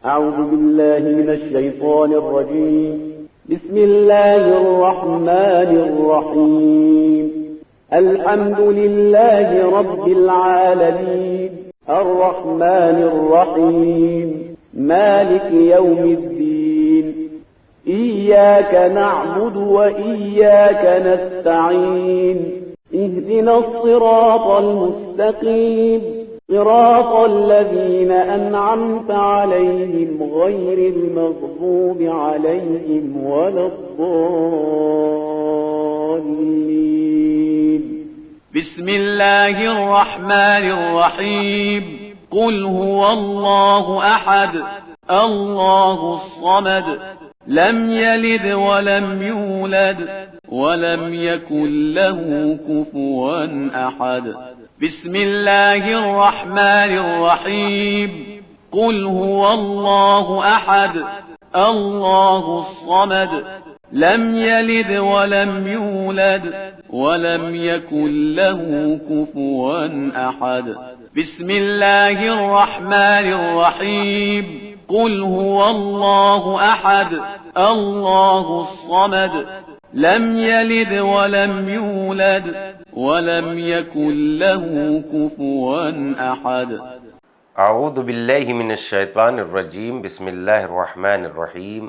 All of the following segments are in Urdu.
أعوذ بالله من الشيطان الرجيم. بسم الله الرحمن الرحيم. الحمد لله رب العالمين الرحمن الرحيم مالك يوم الدين. إياك نعبد وإياك نستعين. اهدنا الصراط المستقيم صراط الذين أنعمت عليهم غير المغضوب عليهم ولا الضالين. بسم الله الرحمن الرحيم. قل هو الله أحد الله الصمد لم يلد ولم يولد ولم يكن له كفوا أحد. بسم الله الرحمن الرحيم. قل هو الله أحد الله الصمد لم يلد ولم يولد ولم يكن له كفوا أحد. بسم الله الرحمن الرحيم. قل هو الله أحد الله الصمد لم يلد ولم يولد ولم يكن له كفوا أحد. اعوذ باللہ من الشیطان الرجیم. بسم اللہ الرحمن الرحیم.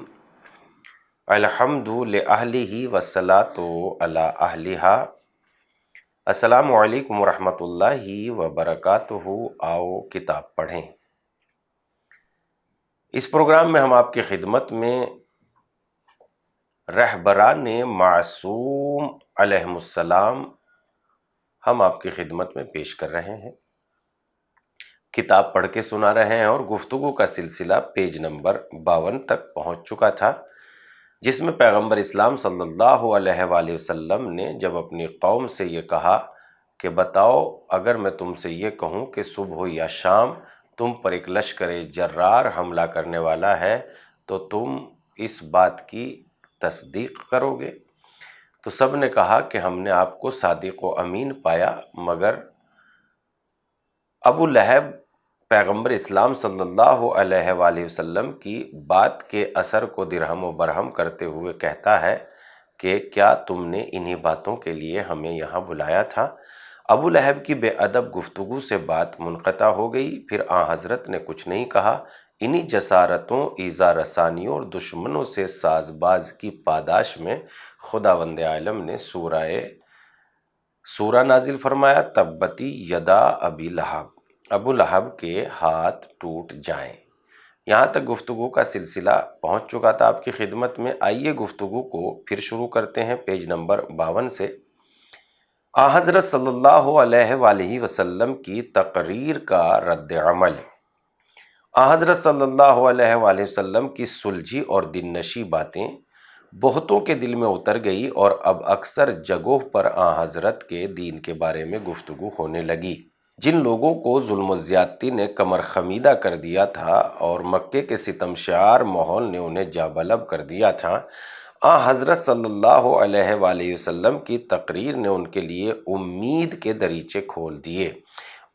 الحمد لأہلہ والصلاۃ علی اہلہا. السلام علیکم ورحمۃ اللہ وبرکاتہ. آؤ کتاب پڑھیں. اس پروگرام میں ہم آپ کی خدمت میں رہبران معصوم علیہم السلام ہم آپ کی خدمت میں پیش کر رہے ہیں. کتاب پڑھ کے سنا رہے ہیں اور گفتگو کا سلسلہ پیج نمبر 52 تک پہنچ چکا تھا، جس میں پیغمبر اسلام صلی اللہ علیہ وآلہ وسلم نے جب اپنی قوم سے یہ کہا کہ بتاؤ اگر میں تم سے یہ کہوں کہ صبح یا شام تم پر ایک لشکر جرار حملہ کرنے والا ہے تو تم اس بات کی تصدیق کرو گے؟ تو سب نے کہا کہ ہم نے آپ کو صادق و امین پایا، مگر ابو لہب پیغمبر اسلام صلی اللہ علیہ وآلہ وسلم کی بات کے اثر کو درہم و برہم کرتے ہوئے کہتا ہے کہ کیا تم نے انہی باتوں کے لیے ہمیں یہاں بلایا تھا؟ ابو لہب کی بے ادب گفتگو سے بات منقطع ہو گئی. پھر حضرت نے کچھ نہیں کہا. انہی جسارتوں، ایذا رسانیوں اور دشمنوں سے ساز باز کی پاداش میں خداوند عالم نے سورہ نازل فرمایا، تبتی یدا ابی لہب، ابو لہب کے ہاتھ ٹوٹ جائیں. یہاں تک گفتگو کا سلسلہ پہنچ چکا تھا آپ کی خدمت میں. آئیے گفتگو کو پھر شروع کرتے ہیں پیج نمبر 52 سے. حضرت صلی اللہ علیہ وآلہ وسلم کی تقریر کا رد عمل. حضرت صلی اللہ علیہ وآلہ وسلم کی سلجھی اور دل نشی باتیں بہتوں کے دل میں اتر گئی اور اب اکثر جگہوں پر حضرت کے دین کے بارے میں گفتگو ہونے لگی. جن لوگوں کو ظلم و زیادتی نے کمر خمیدہ کر دیا تھا اور مکے کے ستم شعار ماحول نے انہیں جابلب کر دیا تھا، حضرت صلی اللہ علیہ وآلہ وسلم کی تقریر نے ان کے لیے امید کے دریچے کھول دیے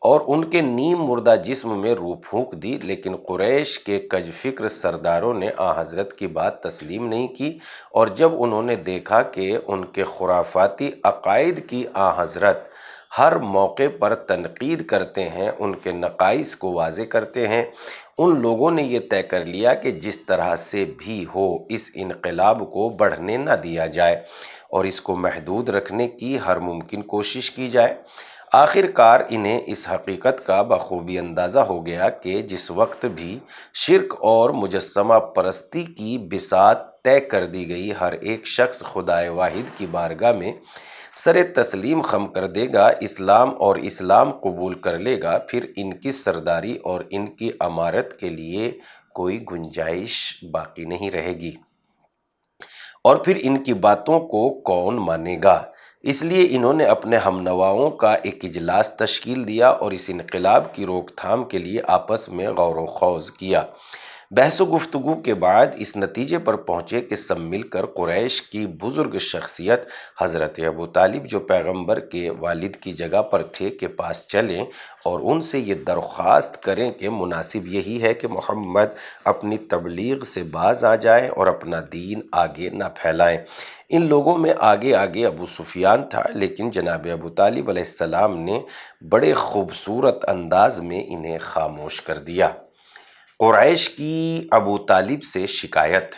اور ان کے نیم مردہ جسم میں روح پھونک دی. لیکن قریش کے کج فکر سرداروں نے حضرت کی بات تسلیم نہیں کی، اور جب انہوں نے دیکھا کہ ان کے خرافاتی عقائد کی حضرت ہر موقع پر تنقید کرتے ہیں، ان کے نقائص کو واضح کرتے ہیں، ان لوگوں نے یہ طے کر لیا کہ جس طرح سے بھی ہو اس انقلاب کو بڑھنے نہ دیا جائے اور اس کو محدود رکھنے کی ہر ممکن کوشش کی جائے. آخر کار انہیں اس حقیقت کا بخوبی اندازہ ہو گیا کہ جس وقت بھی شرک اور مجسمہ پرستی کی بساط طے کر دی گئی، ہر ایک شخص خدائے واحد کی بارگاہ میں سر تسلیم خم کر دے گا، اسلام اور اسلام قبول کر لے گا، پھر ان کی سرداری اور ان کی امارت کے لیے کوئی گنجائش باقی نہیں رہے گی، اور پھر ان کی باتوں کو کون مانے گا؟ اس لیے انہوں نے اپنے ہم نواؤں کا ایک اجلاس تشکیل دیا اور اس انقلاب کی روک تھام کے لیے آپس میں غور و خوض کیا. بحث و گفتگو کے بعد اس نتیجے پر پہنچے کہ سب مل کر قریش کی بزرگ شخصیت حضرت ابو طالب جو پیغمبر کے والد کی جگہ پر تھے کے پاس چلیں اور ان سے یہ درخواست کریں کہ مناسب یہی ہے کہ محمد اپنی تبلیغ سے باز آ جائیں اور اپنا دین آگے نہ پھیلائیں۔ ان لوگوں میں آگے ابو سفیان تھا، لیکن جناب ابو طالب علیہ السلام نے بڑے خوبصورت انداز میں انہیں خاموش کر دیا۔ قریش کی ابو طالب سے شکایت۔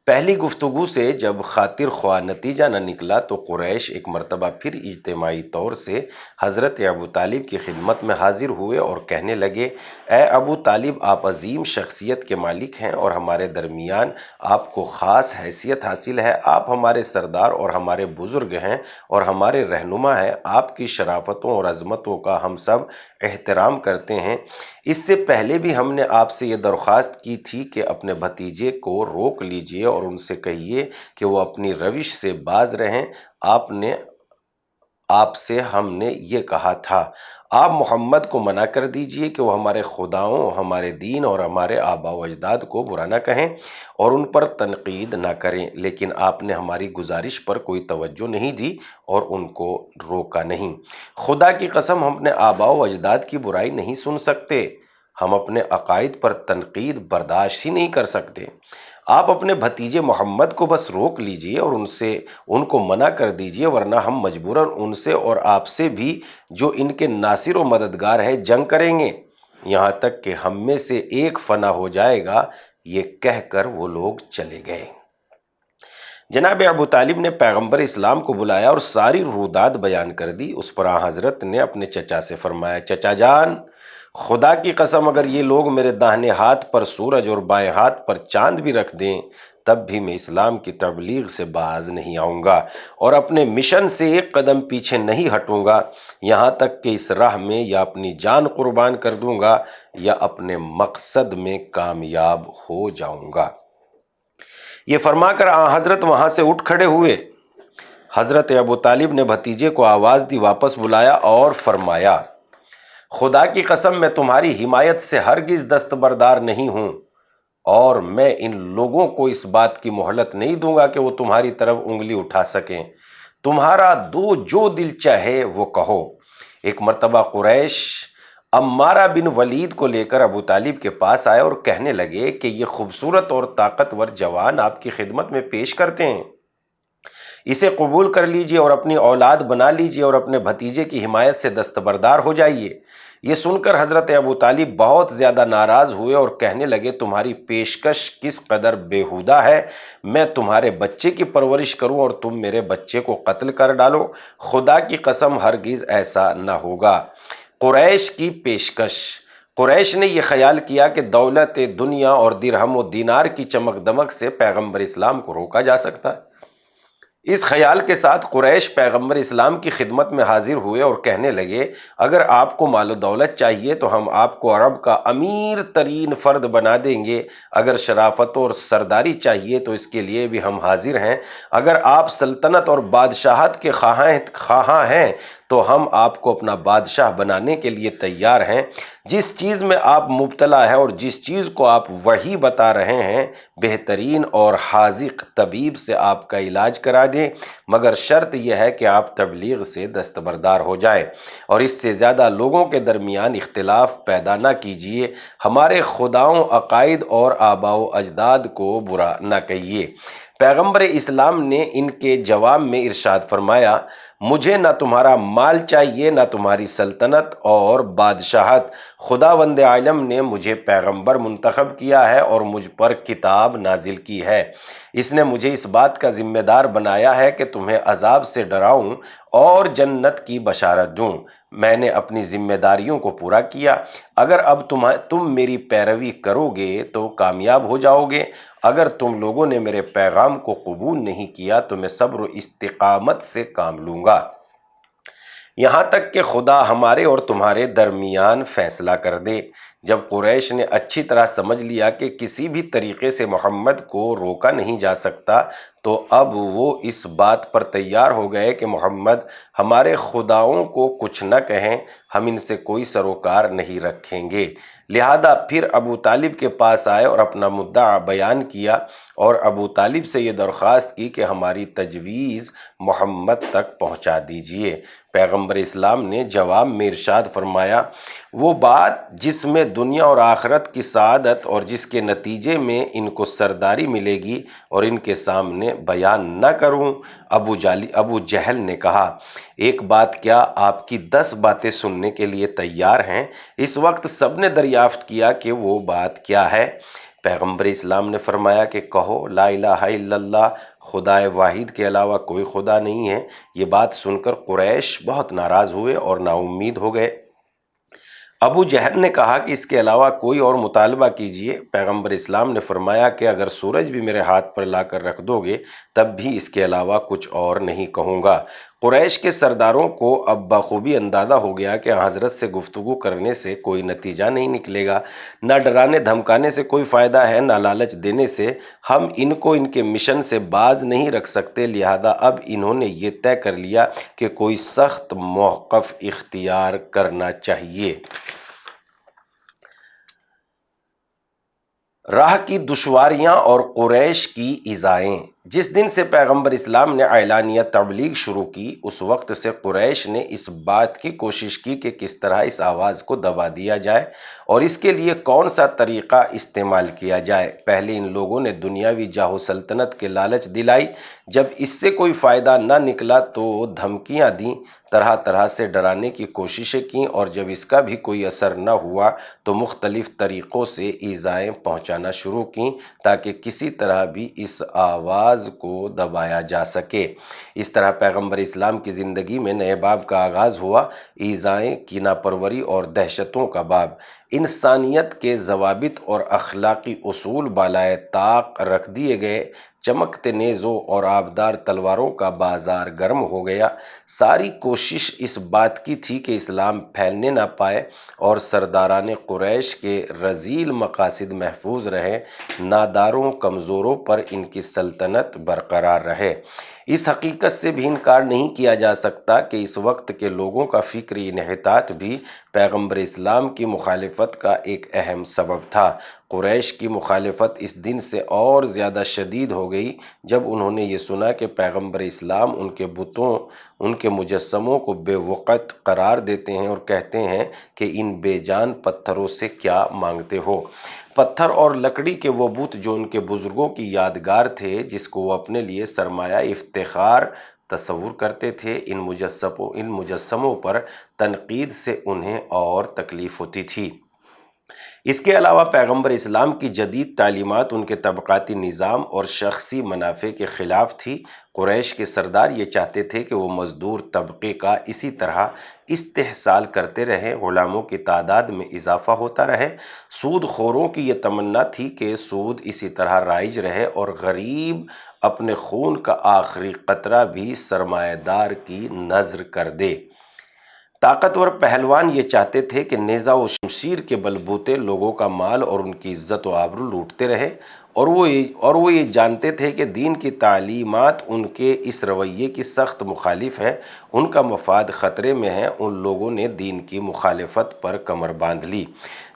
پہلی گفتگو سے جب خاطر خواہ نتیجہ نہ نکلا تو قریش ایک مرتبہ پھر اجتماعی طور سے حضرت ابو طالب کی خدمت میں حاضر ہوئے اور کہنے لگے، اے ابو طالب، آپ عظیم شخصیت کے مالک ہیں اور ہمارے درمیان آپ کو خاص حیثیت حاصل ہے۔ آپ ہمارے سردار اور ہمارے بزرگ ہیں اور ہمارے رہنما ہیں۔ آپ کی شرافتوں اور عظمتوں کا ہم سب احترام کرتے ہیں۔ اس سے پہلے بھی ہم نے آپ سے یہ درخواست کی تھی کہ اپنے بھتیجے کو روک لیجئے اور ان سے کہیے کہ وہ اپنی روش سے باز رہیں۔ آپ سے ہم نے یہ کہا تھا، آپ محمد کو منع کر دیجئے کہ وہ ہمارے خداؤں، ہمارے دین اور ہمارے آباء و اجداد کو برا نہ کہیں اور ان پر تنقید نہ کریں، لیکن آپ نے ہماری گزارش پر کوئی توجہ نہیں دی اور ان کو روکا نہیں۔ خدا کی قسم ہم اپنے آباء و اجداد کی برائی نہیں سن سکتے، ہم اپنے عقائد پر تنقید برداشت ہی نہیں کر سکتے۔ آپ اپنے بھتیجے محمد کو بس روک لیجئے اور ان کو منع کر دیجئے، ورنہ ہم مجبوراً ان سے اور آپ سے بھی جو ان کے ناصر و مددگار ہے جنگ کریں گے، یہاں تک کہ ہم میں سے ایک فنا ہو جائے گا۔ یہ کہہ کر وہ لوگ چلے گئے۔ جناب ابو طالب نے پیغمبر اسلام کو بلایا اور ساری روداد بیان کر دی۔ اس پر آن حضرت نے اپنے چچا سے فرمایا، چچا جان، خدا کی قسم اگر یہ لوگ میرے داہنے ہاتھ پر سورج اور بائیں ہاتھ پر چاند بھی رکھ دیں تب بھی میں اسلام کی تبلیغ سے باز نہیں آؤں گا اور اپنے مشن سے ایک قدم پیچھے نہیں ہٹوں گا، یہاں تک کہ اس راہ میں یا اپنی جان قربان کر دوں گا یا اپنے مقصد میں کامیاب ہو جاؤں گا۔ یہ فرما کر آن حضرت وہاں سے اٹھ کھڑے ہوئے۔ حضرت ابو طالب نے بھتیجے کو آواز دی، واپس بلایا اور فرمایا، خدا کی قسم میں تمہاری حمایت سے ہرگز دستبردار نہیں ہوں اور میں ان لوگوں کو اس بات کی مہلت نہیں دوں گا کہ وہ تمہاری طرف انگلی اٹھا سکیں۔ تمہارا جو دل چاہے وہ کہو۔ ایک مرتبہ قریش عمارہ بن ولید کو لے کر ابو طالب کے پاس آئے اور کہنے لگے کہ یہ خوبصورت اور طاقتور جوان آپ کی خدمت میں پیش کرتے ہیں، اسے قبول کر لیجئے اور اپنی اولاد بنا لیجئے اور اپنے بھتیجے کی حمایت سے دستبردار ہو جائیے۔ یہ سن کر حضرت ابو طالب بہت زیادہ ناراض ہوئے اور کہنے لگے، تمہاری پیشکش کس قدر بیہودہ ہے، میں تمہارے بچے کی پرورش کروں اور تم میرے بچے کو قتل کر ڈالو، خدا کی قسم ہرگز ایسا نہ ہوگا۔ قریش کی پیشکش۔ قریش نے یہ خیال کیا کہ دولت دنیا اور درہم و دینار کی چمک دمک سے پیغمبر اسلام کو روکا جا سکتا ہے۔ اس خیال کے ساتھ قریش پیغمبر اسلام کی خدمت میں حاضر ہوئے اور کہنے لگے، اگر آپ کو مال و دولت چاہیے تو ہم آپ کو عرب کا امیر ترین فرد بنا دیں گے، اگر شرافت اور سرداری چاہیے تو اس کے لیے بھی ہم حاضر ہیں، اگر آپ سلطنت اور بادشاہت کے خواہاں ہیں تو ہم آپ کو اپنا بادشاہ بنانے کے لیے تیار ہیں۔ جس چیز میں آپ مبتلا ہیں اور جس چیز کو آپ وہی بتا رہے ہیں، بہترین اور حاذق طبیب سے آپ کا علاج کرا دیں، مگر شرط یہ ہے کہ آپ تبلیغ سے دستبردار ہو جائیں اور اس سے زیادہ لوگوں کے درمیان اختلاف پیدا نہ کیجیے، ہمارے خداؤں، عقائد اور آباء و اجداد کو برا نہ کہیے۔ پیغمبر اسلام نے ان کے جواب میں ارشاد فرمایا، مجھے نہ تمہارا مال چاہیے نہ تمہاری سلطنت اور بادشاہت، خداوند عالم نے مجھے پیغمبر منتخب کیا ہے اور مجھ پر کتاب نازل کی ہے، اس نے مجھے اس بات کا ذمہ دار بنایا ہے کہ تمہیں عذاب سے ڈراؤں اور جنت کی بشارت دوں۔ میں نے اپنی ذمہ داریوں کو پورا کیا، اگر اب تم میری پیروی کرو گے تو کامیاب ہو جاؤ گے، اگر تم لوگوں نے میرے پیغام کو قبول نہیں کیا تو میں صبر و استقامت سے کام لوں گا۔ یہاں تک کہ خدا ہمارے اور تمہارے درمیان فیصلہ کر دے۔ جب قریش نے اچھی طرح سمجھ لیا کہ کسی بھی طریقے سے محمد کو روکا نہیں جا سکتا تو اب وہ اس بات پر تیار ہو گئے کہ محمد ہمارے خداؤں کو کچھ نہ کہیں، ہم ان سے کوئی سروکار نہیں رکھیں گے۔ لہذا پھر ابو طالب کے پاس آئے اور اپنا مدعا بیان کیا اور ابو طالب سے یہ درخواست کی کہ ہماری تجویز محمد تک پہنچا دیجئے۔ پیغمبر اسلام نے جواب میں ارشاد فرمایا، وہ بات جس میں دنیا اور آخرت کی سعادت اور جس کے نتیجے میں ان کو سرداری ملے گی اور ان کے سامنے بیان نہ کروں۔ ابو جہل نے کہا، ایک بات کیا آپ کی 10 باتیں سننے کے لیے تیار ہیں؟ اس وقت سب نے دریافت کیا کہ وہ بات کیا ہے؟ پیغمبر اسلام نے فرمایا کہ کہو لا الہ الا اللہ، خدائے واحد کے علاوہ کوئی خدا نہیں ہے۔ یہ بات سن کر قریش بہت ناراض ہوئے اور نا امید ہو گئے۔ ابو جہل نے کہا کہ اس کے علاوہ کوئی اور مطالبہ کیجئے۔ پیغمبر اسلام نے فرمایا کہ اگر سورج بھی میرے ہاتھ پر لا کر رکھ دو گے تب بھی اس کے علاوہ کچھ اور نہیں کہوں گا۔ قریش کے سرداروں کو اب بخوبی اندازہ ہو گیا کہ حضرت سے گفتگو کرنے سے کوئی نتیجہ نہیں نکلے گا، نہ ڈرانے دھمکانے سے کوئی فائدہ ہے، نہ لالچ دینے سے ہم ان کو ان کے مشن سے باز نہیں رکھ سکتے۔ لہذا اب انہوں نے یہ طے کر لیا کہ کوئی سخت موقف اختیار کرنا چاہیے۔ راہ کی دشواریاں اور قریش کی ایذائیں۔ جس دن سے پیغمبر اسلام نے اعلانیہ تبلیغ شروع کی اس وقت سے قریش نے اس بات کی کوشش کی کہ کس طرح اس آواز کو دبا دیا جائے اور اس کے لیے کون سا طریقہ استعمال کیا جائے۔ پہلے ان لوگوں نے دنیاوی جاہ و سلطنت کے لالچ دلائی، جب اس سے کوئی فائدہ نہ نکلا تو دھمکیاں دیں، طرح طرح سے ڈرانے کی کوششیں کیں اور جب اس کا بھی کوئی اثر نہ ہوا تو مختلف طریقوں سے ایذائیں پہنچانا شروع کیں تاکہ کسی طرح بھی اس آواز کو دبایا جا سکے۔ اس طرح پیغمبر اسلام کی زندگی میں نئے باب کا آغاز ہوا، ایذائیں، کینہ پروری اور دہشتوں کا باب۔ انسانیت کے ضوابط اور اخلاقی اصول بالائے طاق رکھ دیے گئے، چمکتے نیزوں اور آبدار تلواروں کا بازار گرم ہو گیا۔ ساری کوشش اس بات کی تھی کہ اسلام پھیلنے نہ پائے اور سرداران قریش کے رذیل مقاصد محفوظ رہیں، ناداروں کمزوروں پر ان کی سلطنت برقرار رہے۔ اس حقیقت سے بھی انکار نہیں کیا جا سکتا کہ اس وقت کے لوگوں کا فکری انحطاط بھی پیغمبر اسلام کی مخالفت کا ایک اہم سبب تھا۔ قریش کی مخالفت اس دن سے اور زیادہ شدید ہو گئی جب انہوں نے یہ سنا کہ پیغمبر اسلام ان کے بتوں، ان کے مجسموں کو بے وقت قرار دیتے ہیں اور کہتے ہیں کہ ان بے جان پتھروں سے کیا مانگتے ہو۔ پتھر اور لکڑی کے وہ بت جو ان کے بزرگوں کی یادگار تھے، جس کو وہ اپنے لیے سرمایہ افتخار تصور کرتے تھے، ان مجسموں پر تنقید سے انہیں اور تکلیف ہوتی تھی۔ اس کے علاوہ پیغمبر اسلام کی جدید تعلیمات ان کے طبقاتی نظام اور شخصی منافع کے خلاف تھی۔ قریش کے سردار یہ چاہتے تھے کہ وہ مزدور طبقے کا اسی طرح استحصال کرتے رہیں، غلاموں کی تعداد میں اضافہ ہوتا رہے۔ سود خوروں کی یہ تمنا تھی کہ سود اسی طرح رائج رہے اور غریب اپنے خون کا آخری قطرہ بھی سرمایہ دار کی نذر کر دے۔ طاقتور پہلوان یہ چاہتے تھے کہ نیزہ و شمشیر کے بلبوتے لوگوں کا مال اور ان کی عزت و آبرو لوٹتے رہے، اور وہ یہ جانتے تھے کہ دین کی تعلیمات ان کے اس رویے کی سخت مخالف ہے، ان کا مفاد خطرے میں ہے۔ ان لوگوں نے دین کی مخالفت پر کمر باندھ لی۔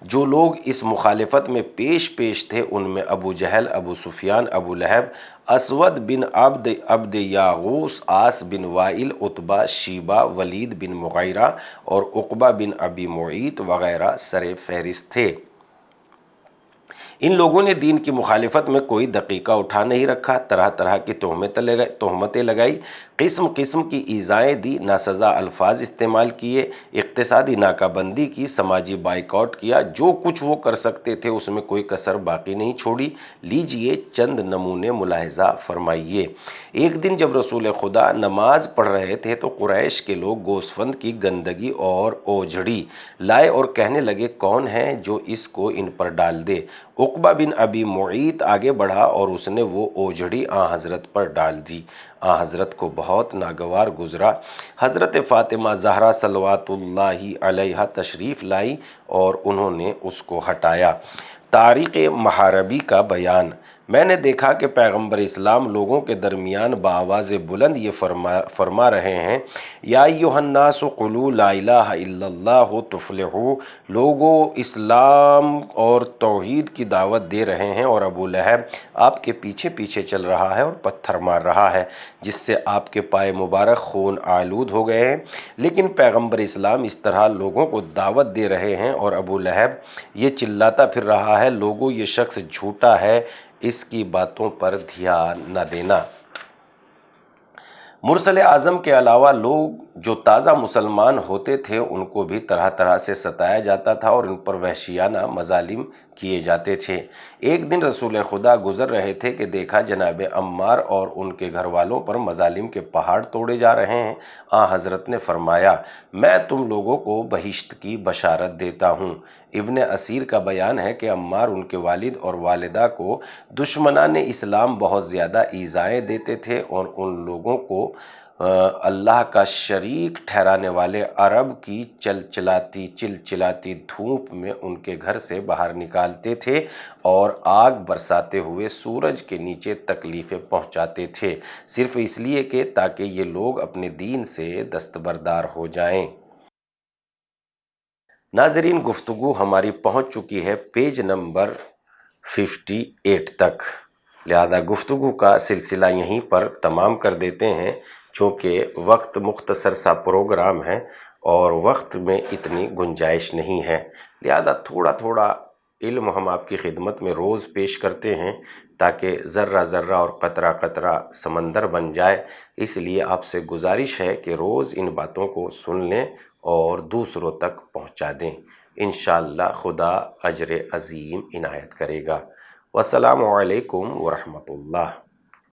جو لوگ اس مخالفت میں پیش تھے ان میں ابو جہل، ابو سفیان، ابو لہب، اسود بن عبد یاغوث، عاص بن وائل، عتبہ، شیبہ، ولید بن مغیرہ اور عقبہ بن ابی معیط وغیرہ سر فہرست تھے۔ ان لوگوں نے دین کی مخالفت میں کوئی دقیقہ اٹھا نہیں رکھا، طرح طرح کی تہمتیں لگائی، قسم قسم کی ایذائیں دی، ناسزا الفاظ استعمال کیے، اقتصادی ناکہ بندی کی، سماجی بائیکاٹ کیا، جو کچھ وہ کر سکتے تھے اس میں کوئی کسر باقی نہیں چھوڑی۔ لیجئے چند نمونے ملاحظہ فرمائیے۔ ایک دن جب رسول خدا نماز پڑھ رہے تھے تو قریش کے لوگ گوسفند کی گندگی اور اوجھڑی لائے اور کہنے لگے، کون ہے جو اس کو ان پر ڈال دے؟ عقبہ بن ابی معیط آگے بڑھا اور اس نے وہ اوجھڑی حضرت پر ڈال دی۔ حضرت کو بہت ناگوار گزرا۔ حضرت فاطمہ زہرا صلوات اللہ علیہا تشریف لائی اور انہوں نے اس کو ہٹایا۔ طارق محاربی کا بیان۔ میں نے دیکھا کہ پیغمبر اسلام لوگوں کے درمیان بآواز بلند یہ فرما رہے ہیں، یا ایھا الناس قولوا لا الہ الا اللہ تفلحوا، لوگوں اسلام اور توحید کی دعوت دے رہے ہیں، اور ابو لہب آپ کے پیچھے پیچھے چل رہا ہے اور پتھر مار رہا ہے، جس سے آپ کے پائے مبارک خون آلود ہو گئے ہیں۔ لیکن پیغمبر اسلام اس طرح لوگوں کو دعوت دے رہے ہیں اور ابو لہب یہ چلاتا پھر رہا ہے، لوگوں یہ شخص جھوٹا ہے، اس کی باتوں پر دھیان نہ دینا۔ مرسل اعظم کے علاوہ لوگ جو تازہ مسلمان ہوتے تھے ان کو بھی طرح طرح سے ستایا جاتا تھا اور ان پر وحشیانہ مظالم کیے جاتے تھے۔ ایک دن رسول خدا گزر رہے تھے کہ دیکھا جناب عمار اور ان کے گھر والوں پر مظالم کے پہاڑ توڑے جا رہے ہیں۔ حضرت نے فرمایا، میں تم لوگوں کو بہشت کی بشارت دیتا ہوں۔ ابن اسیر کا بیان ہے کہ عمار ان کے والد اور والدہ کو دشمنان اسلام بہت زیادہ ایذائیں دیتے تھے اور ان لوگوں کو اللہ کا شریک ٹھہرانے والے عرب کی چلچلاتی دھوپ میں ان کے گھر سے باہر نکالتے تھے اور آگ برساتے ہوئے سورج کے نیچے تکلیفیں پہنچاتے تھے، صرف اس لیے کہ تاکہ یہ لوگ اپنے دین سے دستبردار ہو جائیں۔ ناظرین، گفتگو ہماری پہنچ چکی ہے پیج نمبر 58 تک، لہذا گفتگو کا سلسلہ یہیں پر تمام کر دیتے ہیں، چونکہ وقت مختصر سا پروگرام ہے اور وقت میں اتنی گنجائش نہیں ہے، لہذا تھوڑا تھوڑا علم ہم آپ کی خدمت میں روز پیش کرتے ہیں تاکہ ذرہ ذرہ اور قطرہ قطرہ سمندر بن جائے۔ اس لیے آپ سے گزارش ہے کہ روز ان باتوں کو سن لیں اور دوسروں تک پہنچا دیں، انشاءاللہ خدا اجر عظیم عنایت کرے گا۔ والسلام علیکم ورحمۃ اللہ۔